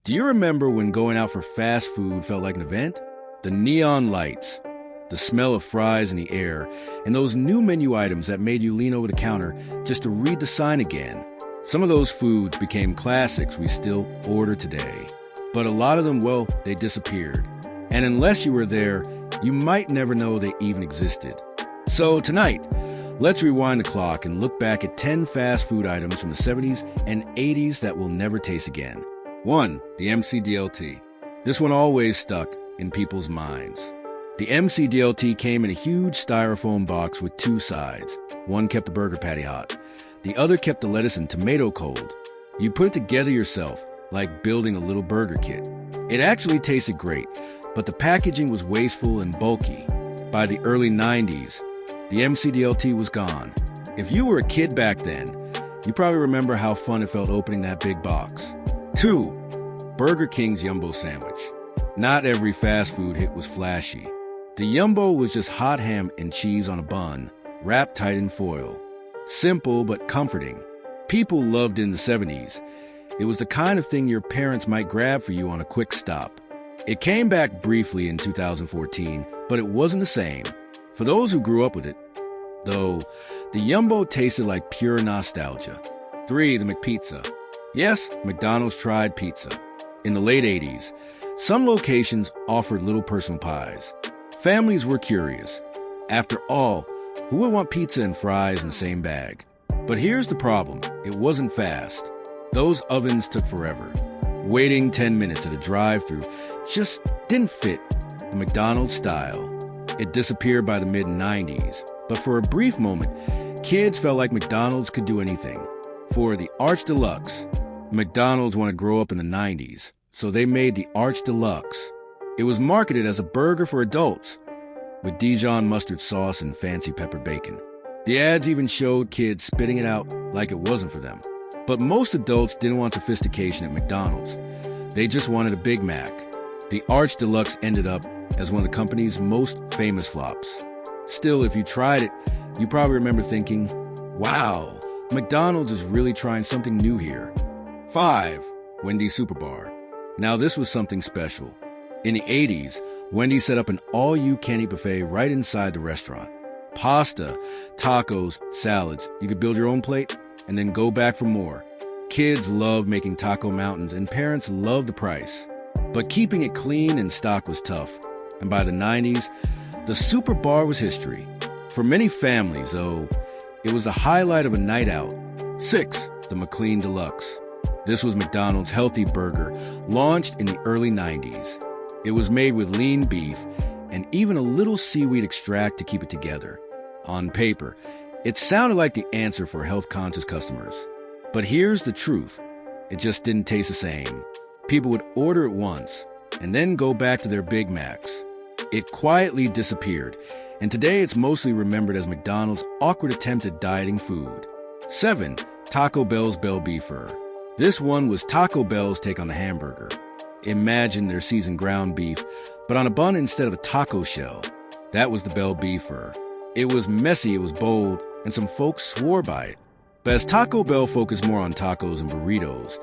Do you remember when going out for fast food felt like an event? The neon lights, the smell of fries in the air, and those new menu items that made you lean over the counter just to read the sign again. Some of those foods became classics we still order today. But a lot of them, well, they disappeared. And unless you were there, you might never know they even existed. So tonight, let's rewind the clock and look back at 10 fast food items from the 70s and 80s that we'll never taste again. 1. The McDLT. This one always stuck in people's minds. The McDLT came in a huge styrofoam box with two sides. One kept the burger patty hot. The other kept the lettuce and tomato cold. You put it together yourself, like building a little burger kit. It actually tasted great, but the packaging was wasteful and bulky. By the early 90s, the McDLT was gone. If you were a kid back then, you probably remember how fun it felt opening that big box. 2. Burger King's Jumbo Sandwich. Not every fast food hit was flashy. The Jumbo was just hot ham and cheese on a bun, wrapped tight in foil. Simple but comforting. People loved it in the 70s. It was the kind of thing your parents might grab for you on a quick stop. It came back briefly in 2014, but it wasn't the same. For those who grew up with it, though, the Jumbo tasted like pure nostalgia. 3. The McPizza. Yes, McDonald's tried pizza. In the late 80s, some locations offered little personal pies. Families were curious. After all, who would want pizza and fries in the same bag? But here's the problem. It wasn't fast. Those ovens took forever. Waiting 10 minutes at a drive-thru just didn't fit the McDonald's style. It disappeared by the mid-90s. But for a brief moment, kids felt like McDonald's could do anything. For the Arch Deluxe, McDonald's wanted to grow up in the 90s, so they made the Arch Deluxe. It was marketed as a burger for adults, with Dijon mustard sauce and fancy pepper bacon. The ads even showed kids spitting it out like it wasn't for them. But most adults didn't want sophistication at McDonald's. They just wanted a Big Mac. The Arch Deluxe ended up as one of the company's most famous flops. Still, if you tried it, you probably remember thinking, wow, McDonald's is really trying something new here. 5. Wendy SuperBar. Now this was something special. In the 80s, Wendy set up an all-you-can-eat buffet right inside the restaurant. Pasta, tacos, salads. You could build your own plate and then go back for more. Kids loved making taco mountains and parents loved the price. But keeping it clean and stocked was tough. And by the 90s, the SuperBar was history. For many families, though, it was the highlight of a night out. 6. The McLean Deluxe. This was McDonald's healthy burger, launched in the early 90s. It was made with lean beef and even a little seaweed extract to keep it together. On paper, it sounded like the answer for health-conscious customers. But here's the truth. It just didn't taste the same. People would order it once and then go back to their Big Macs. It quietly disappeared, and today it's mostly remembered as McDonald's awkward attempt at dieting food. 7. Taco Bell's Bell Beefer. This one was Taco Bell's take on the hamburger. Imagine their seasoned ground beef, but on a bun instead of a taco shell. That was the Bell Beefer. It was messy, it was bold, and some folks swore by it. But as Taco Bell focused more on tacos and burritos,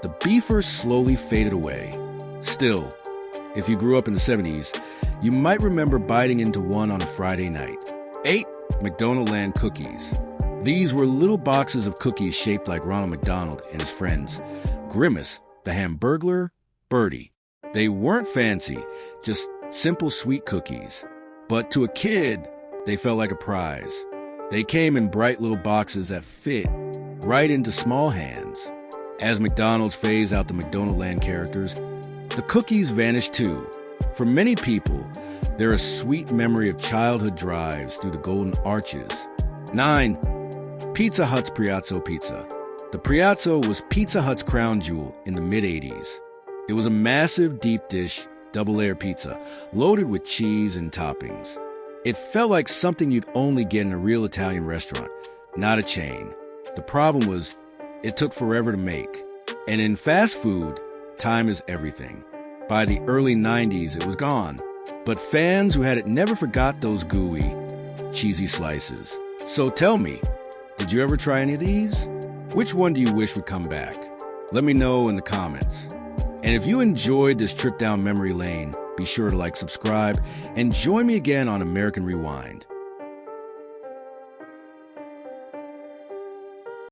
the beefer slowly faded away. Still, if you grew up in the 70s, you might remember biting into one on a Friday night. 8. McDonald Land Cookies. These were little boxes of cookies shaped like Ronald McDonald and his friends. Grimace, the Hamburglar, Birdie. They weren't fancy, just simple sweet cookies. But to a kid, they felt like a prize. They came in bright little boxes that fit right into small hands. As McDonald's phased out the McDonald Land characters, the cookies vanished too. For many people, they're a sweet memory of childhood drives through the Golden Arches. 9. Pizza Hut's Piazza Pizza. The Piazza was Pizza Hut's crown jewel in the mid-80s. It was a massive deep dish, double-layer pizza, loaded with cheese and toppings. It felt like something you'd only get in a real Italian restaurant, not a chain. The problem was, it took forever to make. And in fast food, time is everything. By the early 90s, it was gone. But fans who had it never forgot those gooey, cheesy slices. So tell me, did you ever try any of these? Which one do you wish would come back? Let me know in the comments. And if you enjoyed this trip down memory lane, be sure to like, subscribe, and join me again on American Rewind.